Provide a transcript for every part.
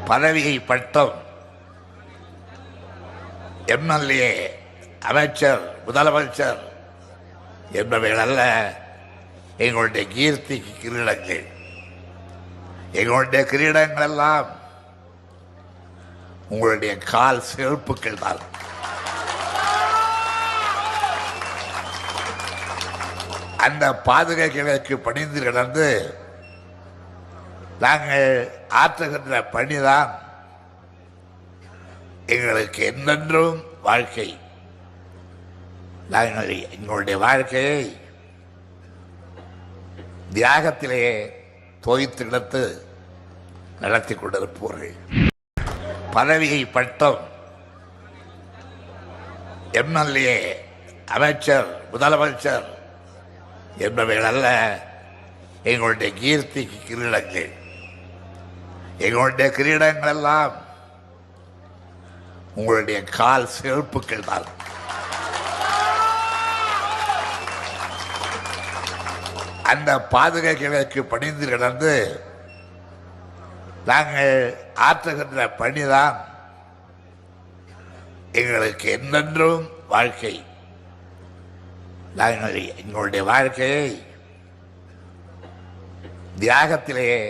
பதவியை பட்டம், எம்எல்ஏ, அமைச்சர், முதலமைச்சர் என்பவைகள் அல்ல எங்களுடைய கீர்த்திக்கு கிரீடங்கள். எங்களுடைய கிரீடங்கள் எல்லாம் உங்களுடைய கால் செருப்புக்கள் தான். அந்த பாதுகாப்புகளுக்கு பணிந்து கிடந்து நாங்கள் ஆற்றுகின்ற பணிதான் எங்களுக்கு என்றென்றும் வாழ்க்கை. நாங்கள் எங்களுடைய வாழ்க்கையை தியாகத்திலேயே தோய்த்து கிடத்து நடத்தி கொண்டிருப்பவர்கள். பதவியை பட்டம், எம்எல்ஏ, அமைச்சர், முதலமைச்சர் என்பவைகள் அல்ல எங்களுடைய கீர்த்திக்கு கிரீடங்கள். எங்களுடைய கிரீடங்கள் எல்லாம் உங்களுடைய கால் செருப்புக்கள் தான். அந்த பாதுகாப்புகளுக்கு பணிந்து கிடந்து நாங்கள் ஆற்றுகின்ற பணிதான் எங்களுக்கு என்றென்றும் வாழ்க்கை. நாங்கள் எங்களுடைய வாழ்க்கையை தியாகத்திலேயே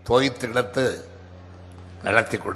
தோய்த்து கிடத்து நடத்தி கொண்டு